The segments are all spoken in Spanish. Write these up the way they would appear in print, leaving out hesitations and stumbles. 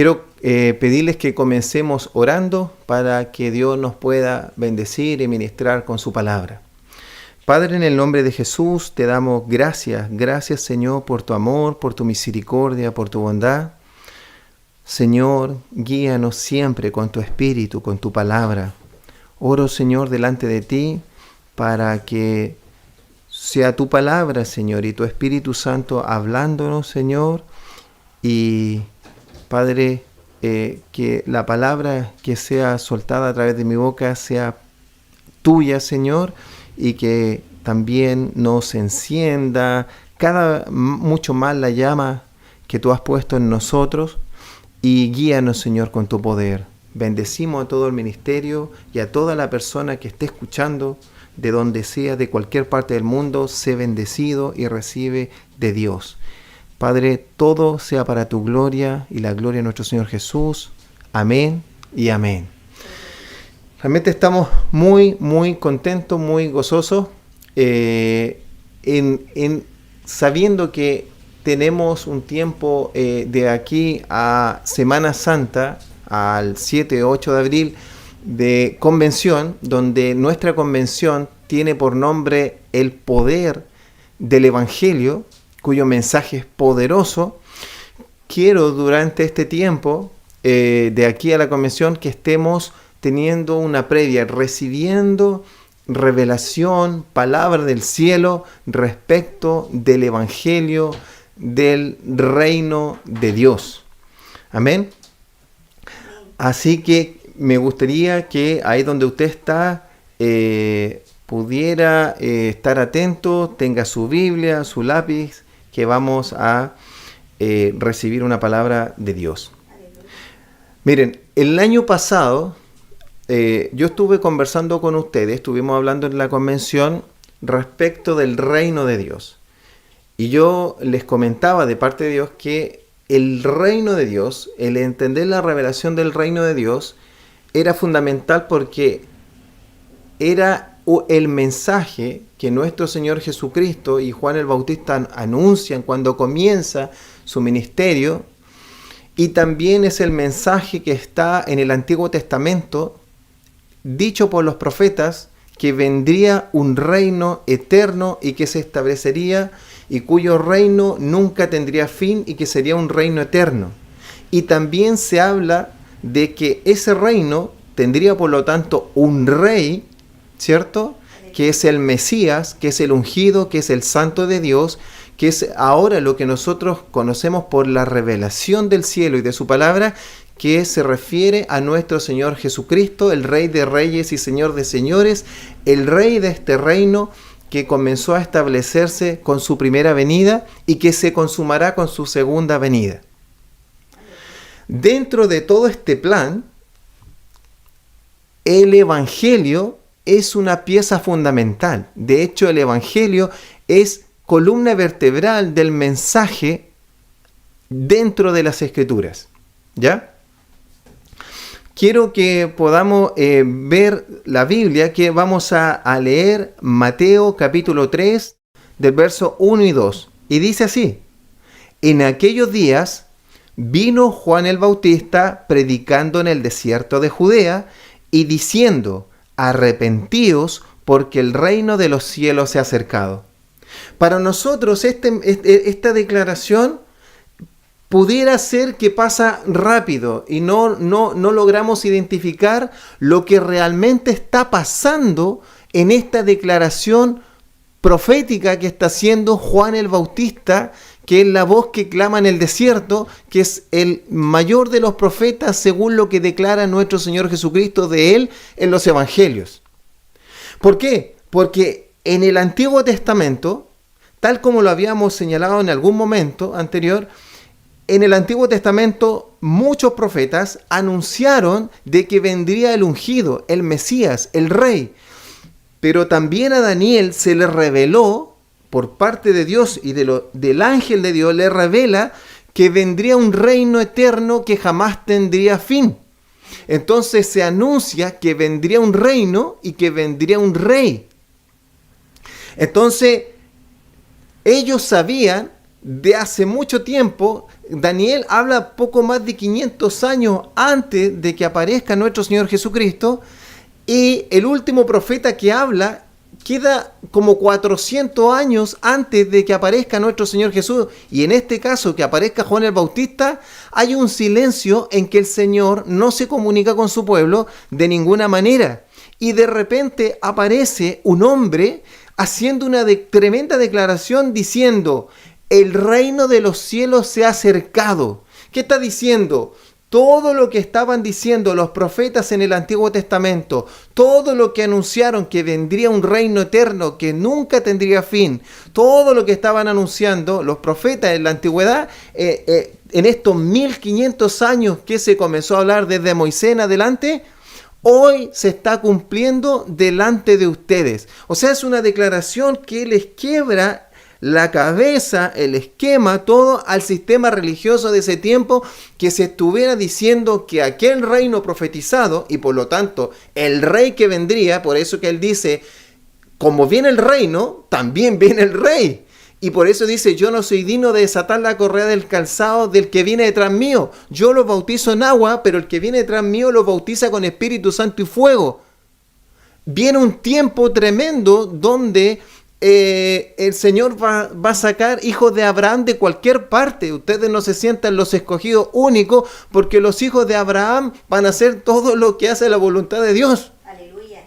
Quiero pedirles que comencemos orando para que Dios nos pueda bendecir y ministrar con su palabra. Padre, en el nombre de Jesús te damos gracias. Gracias, Señor, por tu amor, por tu misericordia, por tu bondad. Señor, guíanos siempre con tu espíritu, con tu palabra. Oro, Señor, delante de ti para que sea tu palabra, Señor, y tu Espíritu Santo hablándonos, Señor. Y, Padre, que la palabra que sea soltada a través de mi boca sea tuya, Señor, y que también nos encienda mucho más la llama que tú has puesto en nosotros. Y guíanos, Señor, con tu poder. Bendecimos a todo el ministerio y a toda la persona que esté escuchando, de donde sea, de cualquier parte del mundo, sé bendecido y recibe de Dios. Padre, todo sea para tu gloria y la gloria de nuestro Señor Jesús. Amén y amén. Realmente estamos muy, muy contentos, muy gozosos, sabiendo que tenemos un tiempo de aquí a Semana Santa, al 7-8 de abril, de convención, donde nuestra convención tiene por nombre el poder del Evangelio, cuyo mensaje es poderoso. Quiero durante este tiempo, de aquí a la convención, que estemos teniendo una previa, recibiendo revelación, palabra del cielo respecto del Evangelio, del reino de Dios. Amén. Así que me gustaría que ahí donde usted está pudiera estar atento, tenga su Biblia, su lápiz, que vamos a recibir una palabra de Dios. Miren, el año pasado yo estuve conversando con ustedes, estuvimos hablando en la convención respecto del reino de Dios. Y yo les comentaba de parte de Dios que el reino de Dios, el entender la revelación del reino de Dios, era fundamental porque era el mensaje que nuestro Señor Jesucristo y Juan el Bautista anuncian cuando comienza su ministerio, y también es el mensaje que está en el Antiguo Testamento, dicho por los profetas, que vendría un reino eterno y que se establecería y cuyo reino nunca tendría fin y que sería un reino eterno. Y también se habla de que ese reino tendría por lo tanto un rey, ¿cierto? Que es el Mesías, que es el ungido, que es el Santo de Dios, que es ahora lo que nosotros conocemos por la revelación del cielo y de su palabra, que se refiere a nuestro Señor Jesucristo, el Rey de Reyes y Señor de Señores, el Rey de este reino que comenzó a establecerse con su primera venida y que se consumará con su segunda venida. Dentro de todo este plan, el Evangelio es una pieza fundamental. De hecho, el Evangelio es columna vertebral del mensaje dentro de las Escrituras. ¿Ya? Quiero que podamos ver la Biblia, que vamos a leer Mateo capítulo 3, del verso 1 y 2. Y dice así: en aquellos días vino Juan el Bautista predicando en el desierto de Judea y diciendo: arrepentíos, porque el reino de los cielos se ha acercado. Para nosotros esta declaración pudiera ser que pasa rápido y no logramos identificar lo que realmente está pasando en esta declaración profética que está haciendo Juan el Bautista, que es la voz que clama en el desierto, que es el mayor de los profetas según lo que declara nuestro Señor Jesucristo de él en los evangelios. ¿Por qué? Porque en el Antiguo Testamento, tal como lo habíamos señalado en algún momento anterior, en el Antiguo Testamento muchos profetas anunciaron de que vendría el ungido, el Mesías, el Rey. Pero también a Daniel se le reveló por parte de Dios y del ángel de Dios, le revela que vendría un reino eterno que jamás tendría fin. Entonces se anuncia que vendría un reino y que vendría un rey. Entonces ellos sabían de hace mucho tiempo. Daniel habla poco más de 500 años antes de que aparezca nuestro Señor Jesucristo, y el último profeta que habla queda como 400 años antes de que aparezca nuestro Señor Jesús. Y en este caso, que aparezca Juan el Bautista, hay un silencio en que el Señor no se comunica con su pueblo de ninguna manera. Y de repente aparece un hombre haciendo una tremenda declaración diciendo: el reino de los cielos se ha acercado. ¿Qué está diciendo? Todo lo que estaban diciendo los profetas en el Antiguo Testamento, todo lo que anunciaron que vendría un reino eterno que nunca tendría fin, todo lo que estaban anunciando los profetas en la antigüedad, en estos 1500 años que se comenzó a hablar desde Moisés en adelante, hoy se está cumpliendo delante de ustedes. O sea, es una declaración que les quiebra la cabeza, el esquema, todo al sistema religioso de ese tiempo, que se estuviera diciendo que aquel reino profetizado, y por lo tanto el rey que vendría, por eso que él dice, como viene el reino, también viene el rey. Y por eso dice: yo no soy digno de desatar la correa del calzado del que viene detrás mío. Yo lo bautizo en agua, pero el que viene detrás mío lo bautiza con Espíritu Santo y fuego. Viene un tiempo tremendo donde el Señor va a sacar hijos de Abraham de cualquier parte. Ustedes no se sientan los escogidos únicos, porque los hijos de Abraham van a hacer todo lo que hace la voluntad de Dios. Aleluya.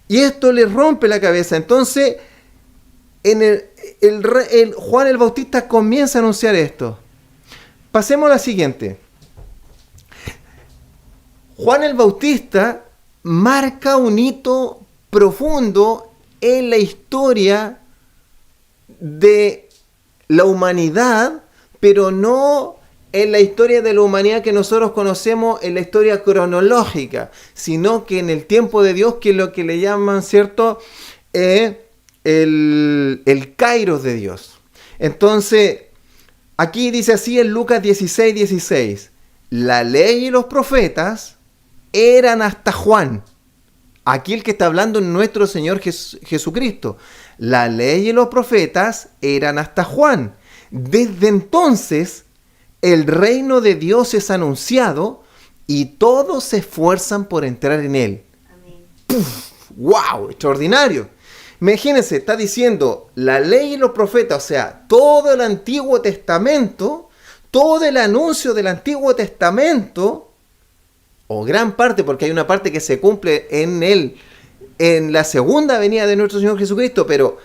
Y esto les rompe la cabeza. Entonces, Juan el Bautista comienza a anunciar esto. Pasemos a la siguiente. Juan el Bautista marca un hito profundo en la historia de la humanidad, pero no en la historia de la humanidad que nosotros conocemos, en la historia cronológica, sino que en el tiempo de Dios, que es lo que le llaman, ¿cierto?, el Kairos de Dios. Entonces, aquí dice así en Lucas 16:16: la ley y los profetas eran hasta Juan. Aquí el que está hablando es nuestro Señor Jesucristo. La ley y los profetas eran hasta Juan. Desde entonces, el reino de Dios es anunciado y todos se esfuerzan por entrar en él. Amén. ¡Puf! ¡Wow! Extraordinario. Imagínense, está diciendo la ley y los profetas, o sea, todo el Antiguo Testamento, todo el anuncio del Antiguo Testamento, o gran parte, porque hay una parte que se cumple en la segunda venida de nuestro Señor Jesucristo, pero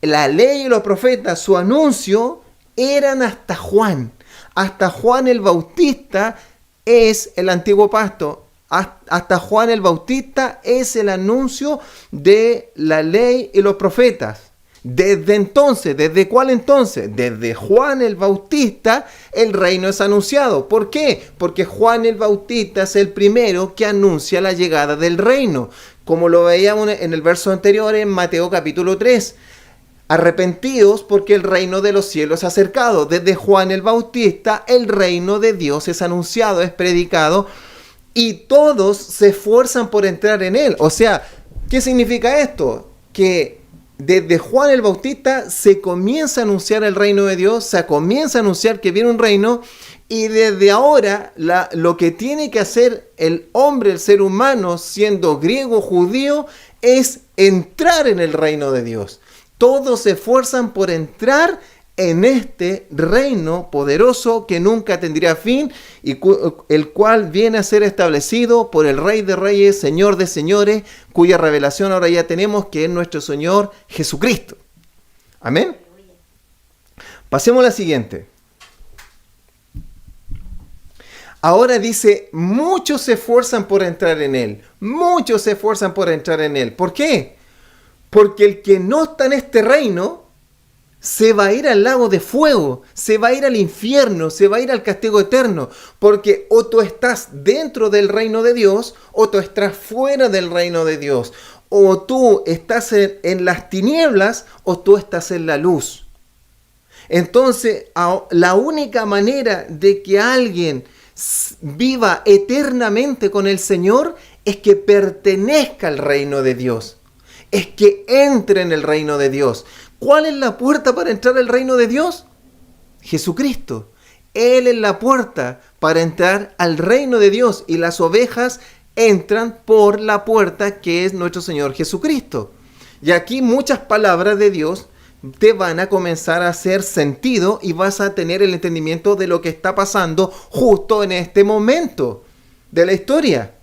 la ley y los profetas, su anuncio, eran hasta Juan. Hasta Juan el Bautista es el antiguo pacto. Hasta Juan el Bautista es el anuncio de la ley y los profetas. Desde entonces, ¿desde cuál entonces? Desde Juan el Bautista el reino es anunciado. ¿Por qué? Porque Juan el Bautista es el primero que anuncia la llegada del reino. Como lo veíamos en el verso anterior en Mateo capítulo 3. Arrepentidos porque el reino de los cielos es acercado. Desde Juan el Bautista el reino de Dios es anunciado, es predicado, y todos se esfuerzan por entrar en él. O sea, ¿qué significa esto? Que desde Juan el Bautista se comienza a anunciar el reino de Dios, se comienza a anunciar que viene un reino, y desde ahora lo que tiene que hacer el hombre, el ser humano, siendo griego o judío, es entrar en el reino de Dios. Todos se esfuerzan por entrar en este reino poderoso que nunca tendría fin, y el cual viene a ser establecido por el Rey de Reyes, Señor de Señores, cuya revelación ahora ya tenemos, que es nuestro Señor Jesucristo. Amén. Pasemos a la siguiente. Ahora dice: muchos se esfuerzan por entrar en él. Muchos se esfuerzan por entrar en él. ¿Por qué? Porque el que no está en este reino se va a ir al lago de fuego, se va a ir al infierno, se va a ir al castigo eterno. Porque o tú estás dentro del reino de Dios, o tú estás fuera del reino de Dios. O tú estás en las tinieblas, o tú estás en la luz. Entonces, la única manera de que alguien viva eternamente con el Señor es que pertenezca al reino de Dios. Es que entre en el reino de Dios. ¿Cuál es la puerta para entrar al reino de Dios? Jesucristo. Él es la puerta para entrar al reino de Dios y las ovejas entran por la puerta que es nuestro Señor Jesucristo. Y aquí muchas palabras de Dios te van a comenzar a hacer sentido y vas a tener el entendimiento de lo que está pasando justo en este momento de la historia.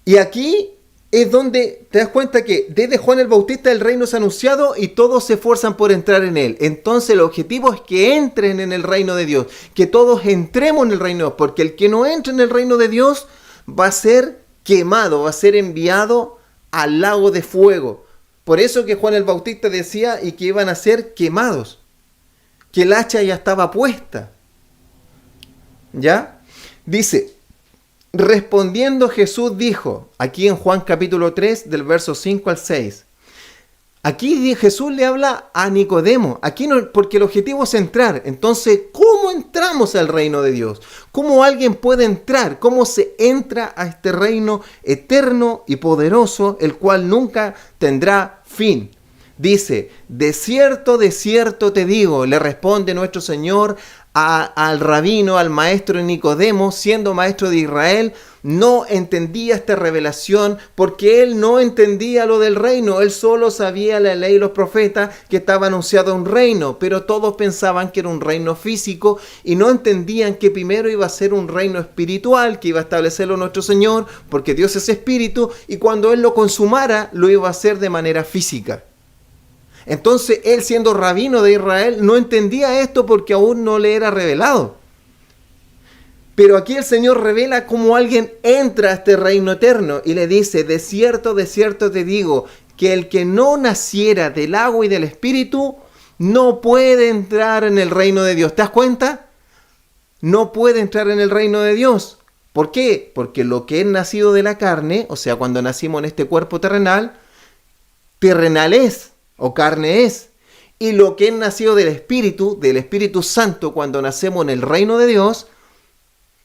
Y aquí es donde te das cuenta que desde Juan el Bautista el reino es anunciado y todos se esfuerzan por entrar en él. Entonces el objetivo es que entren en el reino de Dios, que todos entremos en el reino de Dios, porque el que no entre en el reino de Dios va a ser quemado, va a ser enviado al lago de fuego. Por eso que Juan el Bautista decía y que iban a ser quemados, que el hacha ya estaba puesta. ¿Ya? Dice, respondiendo Jesús dijo, aquí en Juan capítulo 3 del verso 5 al 6, aquí Jesús le habla a Nicodemo, aquí no, porque el objetivo es entrar. Entonces, ¿cómo entramos al reino de Dios? ¿Cómo alguien puede entrar? ¿Cómo se entra a este reino eterno y poderoso, el cual nunca tendrá fin? Dice, de cierto te digo, le responde nuestro Señor al rabino, al maestro Nicodemo, siendo maestro de Israel, no entendía esta revelación porque él no entendía lo del reino. Él solo sabía la ley y los profetas que estaba anunciado un reino, pero todos pensaban que era un reino físico y no entendían que primero iba a ser un reino espiritual, que iba a establecerlo nuestro Señor, porque Dios es espíritu, y cuando Él lo consumara, lo iba a hacer de manera física. Entonces él, siendo rabino de Israel, no entendía esto porque aún no le era revelado. Pero aquí el Señor revela cómo alguien entra a este reino eterno y le dice, de cierto te digo, que el que no naciera del agua y del espíritu no puede entrar en el reino de Dios. ¿Te das cuenta? No puede entrar en el reino de Dios. ¿Por qué? Porque lo que es nacido de la carne, o sea, cuando nacimos en este cuerpo terrenal es, o carne es. Y lo que es nacido del Espíritu Santo, cuando nacemos en el reino de Dios,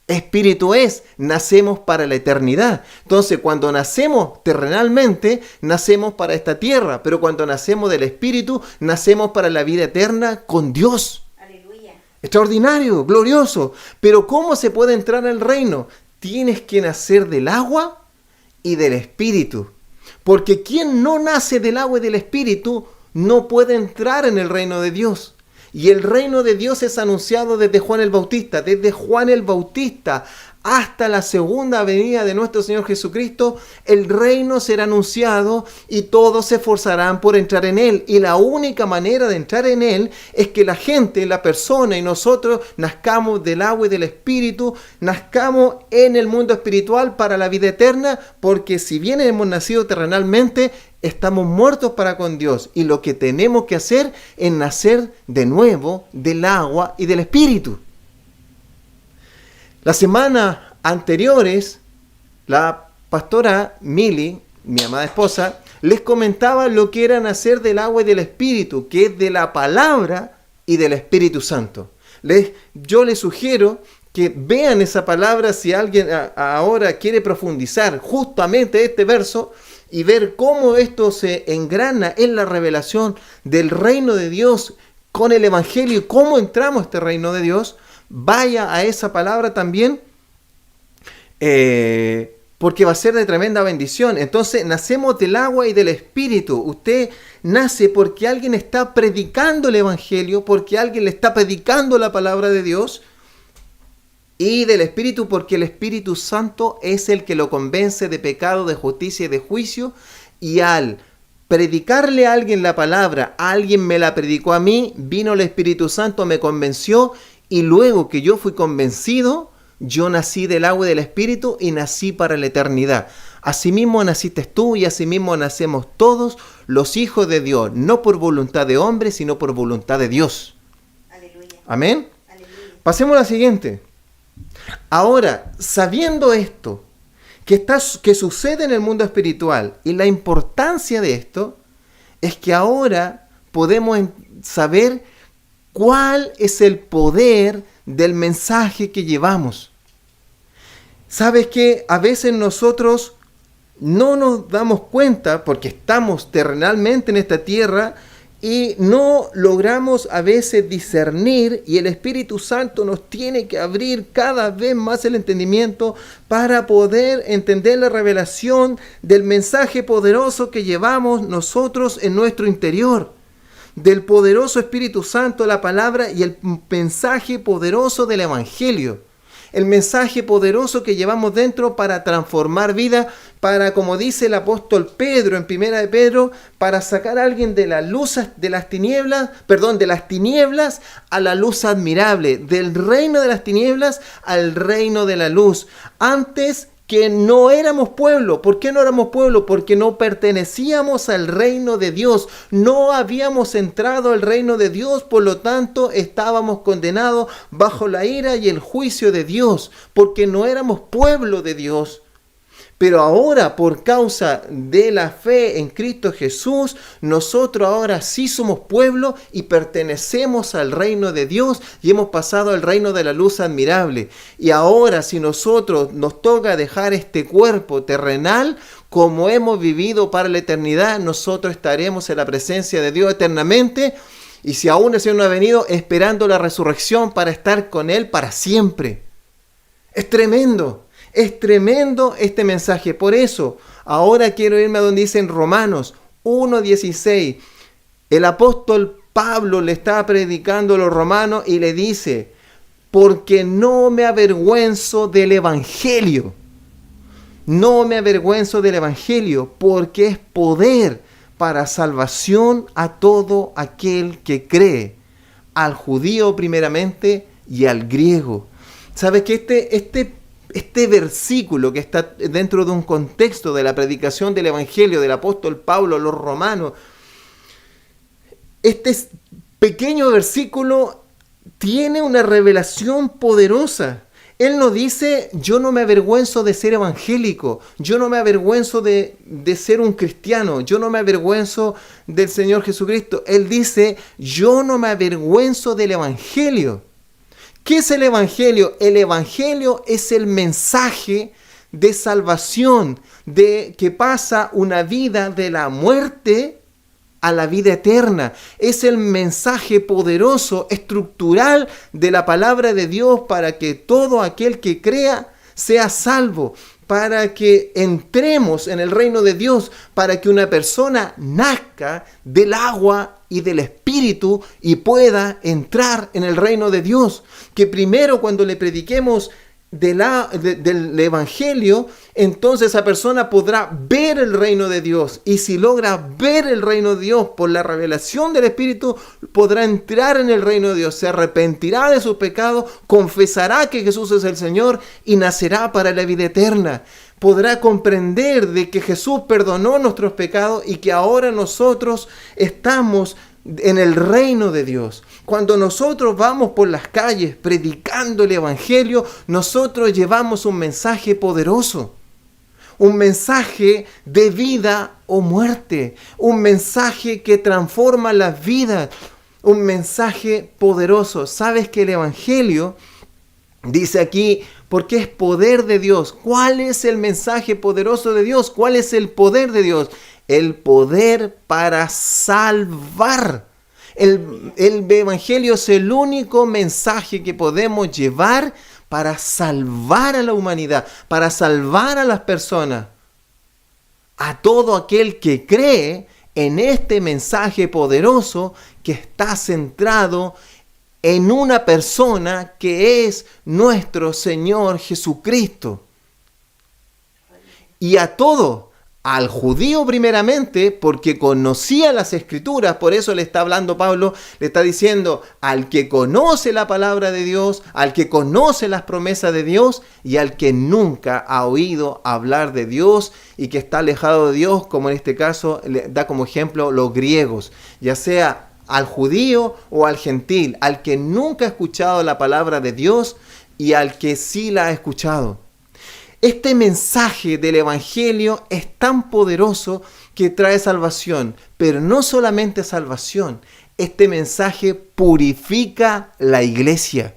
espíritu es, nacemos para la eternidad. Entonces, cuando nacemos terrenalmente, nacemos para esta tierra, pero cuando nacemos del Espíritu, nacemos para la vida eterna con Dios. Aleluya. Extraordinario, glorioso. Pero ¿cómo se puede entrar al reino? Tienes que nacer del agua y del Espíritu. Porque quien no nace del agua y del Espíritu no puede entrar en el reino de Dios. Y el reino de Dios es anunciado desde Juan el Bautista. Desde Juan el Bautista hasta la segunda venida de nuestro Señor Jesucristo, el reino será anunciado y todos se esforzarán por entrar en él. Y la única manera de entrar en él es que la gente, la persona y nosotros nazcamos del agua y del Espíritu, nazcamos en el mundo espiritual para la vida eterna, porque si bien hemos nacido terrenalmente, estamos muertos para con Dios. Y lo que tenemos que hacer es nacer de nuevo del agua y del Espíritu. Las semanas anteriores, la pastora Mili, mi amada esposa, les comentaba lo que era nacer del agua y del Espíritu, que es de la palabra y del Espíritu Santo. Yo les sugiero que vean esa palabra si alguien ahora quiere profundizar justamente este verso y ver cómo esto se engrana en la revelación del reino de Dios con el Evangelio y cómo entramos a este reino de Dios. Vaya a esa palabra también, porque va a ser de tremenda bendición. Entonces, nacemos del agua y del Espíritu. Usted nace porque alguien está predicando el Evangelio, porque alguien le está predicando la palabra de Dios, y del Espíritu porque el Espíritu Santo es el que lo convence de pecado, de justicia y de juicio. Y al predicarle a alguien la palabra, alguien me la predicó a mí, vino el Espíritu Santo, me convenció. Y luego que yo fui convencido, yo nací del agua y del Espíritu y nací para la eternidad. Asimismo naciste tú y asimismo nacemos todos los hijos de Dios, no por voluntad de hombre, sino por voluntad de Dios. Aleluya. Amén. Aleluya. Pasemos a la siguiente. Ahora, sabiendo esto, que sucede en el mundo espiritual y la importancia de esto, es que ahora podemos saber ¿cuál es el poder del mensaje que llevamos? ¿Sabes qué? A veces nosotros no nos damos cuenta porque estamos terrenalmente en esta tierra y no logramos a veces discernir, y el Espíritu Santo nos tiene que abrir cada vez más el entendimiento para poder entender la revelación del mensaje poderoso que llevamos nosotros en nuestro interior, del poderoso Espíritu Santo, la palabra y el mensaje poderoso del Evangelio. El mensaje poderoso que llevamos dentro para transformar vida, para, como dice el apóstol Pedro en 1 de Pedro, para sacar a alguien de la luz, de las tinieblas a la luz admirable, del reino de las tinieblas al reino de la luz. Antes que no éramos pueblo. ¿Por qué no éramos pueblo? Porque no pertenecíamos al reino de Dios. No habíamos entrado al reino de Dios, por lo tanto estábamos condenados bajo la ira y el juicio de Dios, porque no éramos pueblo de Dios. Pero ahora, por causa de la fe en Cristo Jesús, nosotros ahora sí somos pueblo y pertenecemos al reino de Dios y hemos pasado al reino de la luz admirable. Y ahora, si nosotros nos toca dejar este cuerpo terrenal, como hemos vivido para la eternidad, nosotros estaremos en la presencia de Dios eternamente. Y si aún el Señor no ha venido, esperando la resurrección para estar con Él para siempre. Es tremendo. Es tremendo este mensaje. Por eso, ahora quiero irme a donde dice en Romanos 1:16. El apóstol Pablo le está predicando a los romanos y le dice: porque no me avergüenzo del Evangelio. No me avergüenzo del Evangelio, porque es poder para salvación a todo aquel que cree. Al judío primeramente y al griego. ¿Sabes que este versículo que está dentro de un contexto de la predicación del Evangelio del apóstol Pablo a los romanos, este pequeño versículo tiene una revelación poderosa? Él no dice: yo no me avergüenzo de ser evangélico, yo no me avergüenzo de ser un cristiano, yo no me avergüenzo del Señor Jesucristo. Él dice: yo no me avergüenzo del Evangelio. ¿Qué es el Evangelio? El Evangelio es el mensaje de salvación, de que pasa una vida de la muerte a la vida eterna. Es el mensaje poderoso, estructural de la palabra de Dios para que todo aquel que crea sea salvo, para que entremos en el reino de Dios, para que una persona nazca del agua y del Espíritu y pueda entrar en el reino de Dios. Que primero, cuando le prediquemos del Evangelio, entonces esa persona podrá ver el reino de Dios, y si logra ver el reino de Dios por la revelación del Espíritu, podrá entrar en el reino de Dios, se arrepentirá de sus pecados, confesará que Jesús es el Señor y nacerá para la vida eterna. Podrá comprender de que Jesús perdonó nuestros pecados y que ahora nosotros estamos en el reino de Dios. Cuando nosotros vamos por las calles predicando el Evangelio, nosotros llevamos un mensaje poderoso, un mensaje de vida o muerte, un mensaje que transforma las vidas, un mensaje poderoso. ¿Sabes que el Evangelio dice aquí? Porque es poder de Dios. ¿Cuál es el mensaje poderoso de Dios? ¿Cuál es el poder de Dios? El poder para salvar. El Evangelio es el único mensaje que podemos llevar para salvar a la humanidad, para salvar a las personas. A todo aquel que cree en este mensaje poderoso que está centrado en una persona que es nuestro Señor Jesucristo. Y a todo, al judío primeramente, porque conocía las Escrituras, por eso le está hablando Pablo, le está diciendo al que conoce la palabra de Dios, al que conoce las promesas de Dios, y al que nunca ha oído hablar de Dios y que está alejado de Dios, como en este caso le da como ejemplo los griegos, ya sea al judío o al gentil, al que nunca ha escuchado la palabra de Dios y al que sí la ha escuchado. Este mensaje del Evangelio es tan poderoso que trae salvación, pero no solamente salvación, este mensaje purifica la iglesia.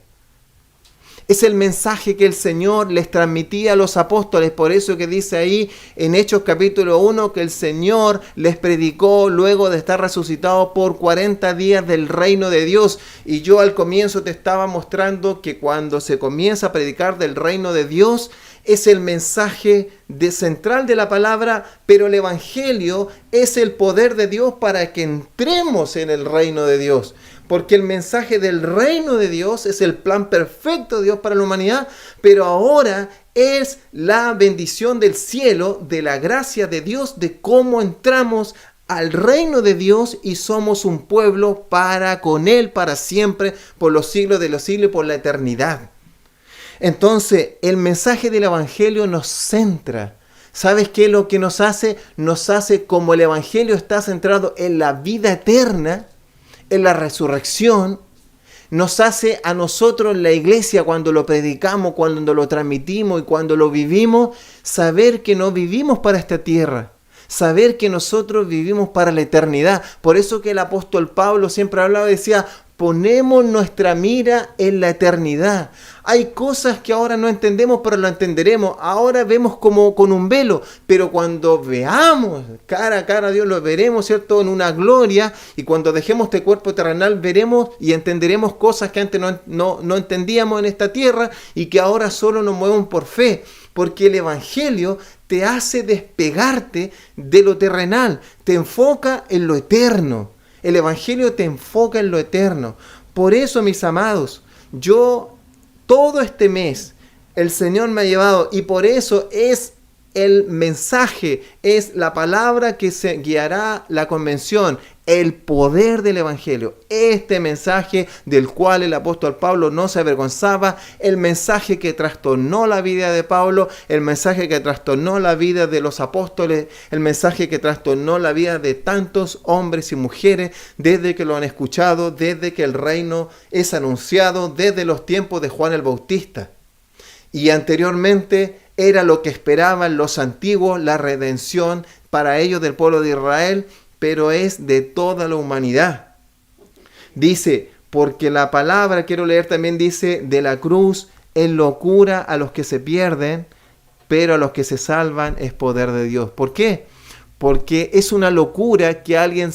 Es el mensaje que el Señor les transmitía a los apóstoles. Por eso que dice ahí en Hechos capítulo 1 que el Señor les predicó luego de estar resucitado por 40 días del reino de Dios. Y yo al comienzo te estaba mostrando que cuando se comienza a predicar del reino de Dios, es el mensaje central de la palabra, pero el Evangelio es el poder de Dios para que entremos en el reino de Dios. Porque el mensaje del reino de Dios es el plan perfecto de Dios para la humanidad, pero ahora es la bendición del cielo, de la gracia de Dios, de cómo entramos al reino de Dios y somos un pueblo para con Él, para siempre, por los siglos de los siglos y por la eternidad. Entonces, el mensaje del Evangelio nos centra. ¿Sabes qué es lo que nos hace? Nos hace, como el Evangelio está centrado en la vida eterna, en la resurrección, nos hace a nosotros en la iglesia, cuando lo predicamos, cuando lo transmitimos y cuando lo vivimos, saber que no vivimos para esta tierra, saber que nosotros vivimos para la eternidad. Por eso que el apóstol Pablo siempre hablaba y decía, ponemos nuestra mira en la eternidad. Hay cosas que ahora no entendemos, pero lo entenderemos. Ahora vemos como con un velo, pero cuando veamos cara a cara a Dios, lo veremos, ¿cierto?, en una gloria. Y cuando dejemos este cuerpo terrenal, veremos y entenderemos cosas que antes no entendíamos en esta tierra y que ahora solo nos mueven por fe. Porque el Evangelio te hace despegarte de lo terrenal, te enfoca en lo eterno. El Evangelio te enfoca en lo eterno. Por eso, mis amados, yo todo este mes el Señor me ha llevado, y por eso es el mensaje, es la palabra que se guiará la convención, el poder del Evangelio. Este mensaje del cual el apóstol Pablo no se avergonzaba, el mensaje que trastornó la vida de Pablo, el mensaje que trastornó la vida de los apóstoles, el mensaje que trastornó la vida de tantos hombres y mujeres desde que lo han escuchado, desde que el reino es anunciado, desde los tiempos de Juan el Bautista. Y anteriormente era lo que esperaban los antiguos, la redención para ellos del pueblo de Israel, pero es de toda la humanidad. Dice, porque la palabra, quiero leer también, dice, de la cruz es locura a los que se pierden, pero a los que se salvan es poder de Dios. ¿Por qué? Porque es una locura que alguien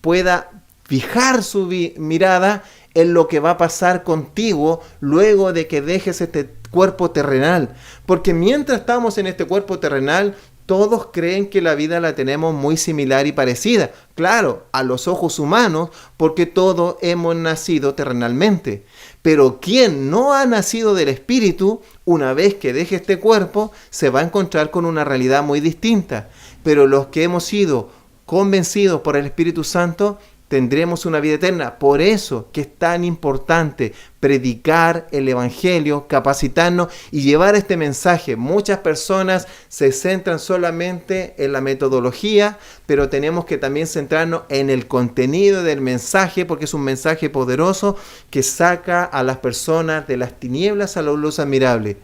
pueda fijar su mirada en lo que va a pasar contigo luego de que dejes este cuerpo terrenal. Porque mientras estamos en este cuerpo terrenal, todos creen que la vida la tenemos muy similar y parecida. Claro, a los ojos humanos, porque todos hemos nacido terrenalmente. Pero quien no ha nacido del Espíritu, una vez que deje este cuerpo, se va a encontrar con una realidad muy distinta. Pero los que hemos sido convencidos por el Espíritu Santo, tendremos una vida eterna. Por eso que es tan importante predicar el Evangelio, capacitarnos y llevar este mensaje. Muchas personas se centran solamente en la metodología, pero tenemos que también centrarnos en el contenido del mensaje, porque es un mensaje poderoso que saca a las personas de las tinieblas a la luz admirable.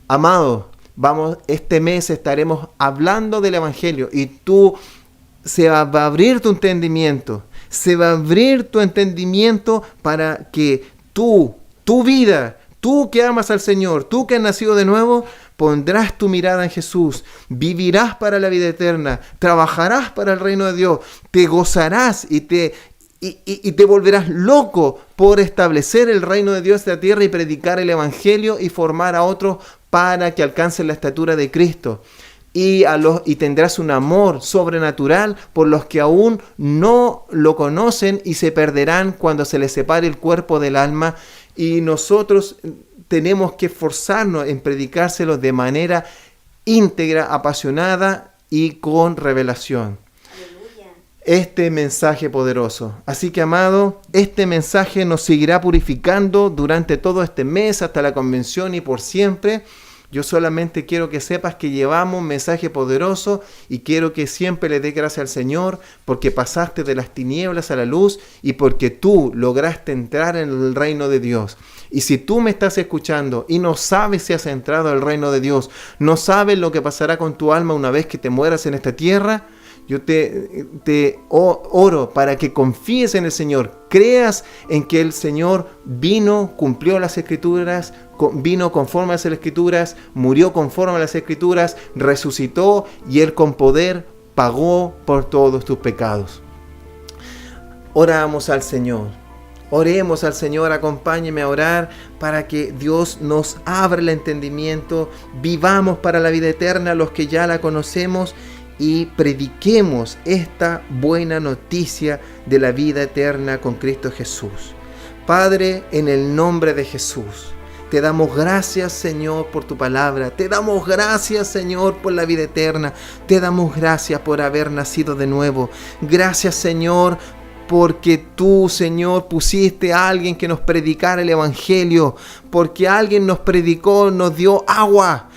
Amados, este mes estaremos hablando del Evangelio y se va a abrir tu entendimiento. Se va a abrir tu entendimiento para que tu vida, tú que amas al Señor, tú que has nacido de nuevo, pondrás tu mirada en Jesús, vivirás para la vida eterna, trabajarás para el reino de Dios, te gozarás y te volverás loco por establecer el reino de Dios en la tierra y predicar el Evangelio y formar a otros para que alcancen la estatura de Cristo. Y tendrás un amor sobrenatural por los que aún no lo conocen y se perderán cuando se les separe el cuerpo del alma. Y nosotros tenemos que esforzarnos en predicárselo de manera íntegra, apasionada y con revelación. Aleluya. Este mensaje poderoso. Así que, amado, este mensaje nos seguirá purificando durante todo este mes hasta la convención y por siempre. Yo solamente quiero que sepas que llevamos un mensaje poderoso y quiero que siempre le des gracias al Señor porque pasaste de las tinieblas a la luz y porque tú lograste entrar en el reino de Dios. Y si tú me estás escuchando y no sabes si has entrado al reino de Dios, no sabes lo que pasará con tu alma una vez que te mueras en esta tierra, Yo te oro para que confíes en el Señor, creas en que el Señor vino, cumplió las Escrituras, vino conforme a las Escrituras, murió conforme a las Escrituras, resucitó y Él con poder pagó por todos tus pecados. Oramos al Señor. Oremos al Señor, acompáñeme a orar para que Dios nos abra el entendimiento, vivamos para la vida eterna los que ya la conocemos y prediquemos esta buena noticia de la vida eterna con Cristo Jesús. Padre, en el nombre de Jesús, te damos gracias, Señor, por tu palabra. Te damos gracias, Señor, por la vida eterna. Te damos gracias por haber nacido de nuevo. Gracias, Señor, porque tú, Señor, pusiste a alguien que nos predicara el Evangelio, porque alguien nos predicó, nos dio agua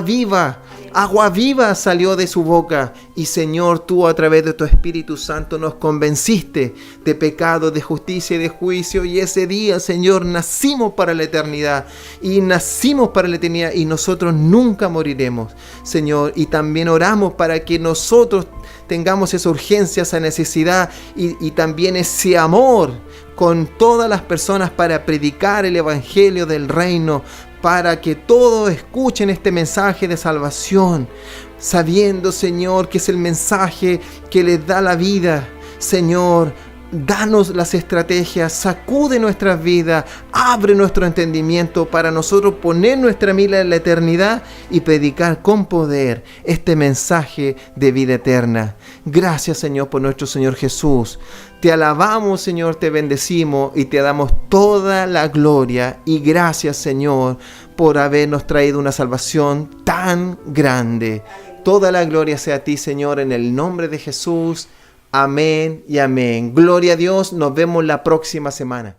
viva. Agua viva salió de su boca y, Señor, tú a través de tu Espíritu Santo nos convenciste de pecado, de justicia y de juicio, y ese día, Señor, nacimos para la eternidad y nosotros nunca moriremos, Señor, y también oramos para que nosotros tengamos esa urgencia, esa necesidad y también ese amor con todas las personas para predicar el Evangelio del Reino, para que todos escuchen este mensaje de salvación, sabiendo, Señor, que es el mensaje que les da la vida. Señor, danos las estrategias, sacude nuestras vidas, abre nuestro entendimiento para nosotros poner nuestra mira en la eternidad y predicar con poder este mensaje de vida eterna. Gracias, Señor, por nuestro Señor Jesús. Te alabamos, Señor, te bendecimos y te damos toda la gloria. Y gracias, Señor, por habernos traído una salvación tan grande. Toda la gloria sea a ti, Señor, en el nombre de Jesús. Amén y amén. Gloria a Dios. Nos vemos la próxima semana.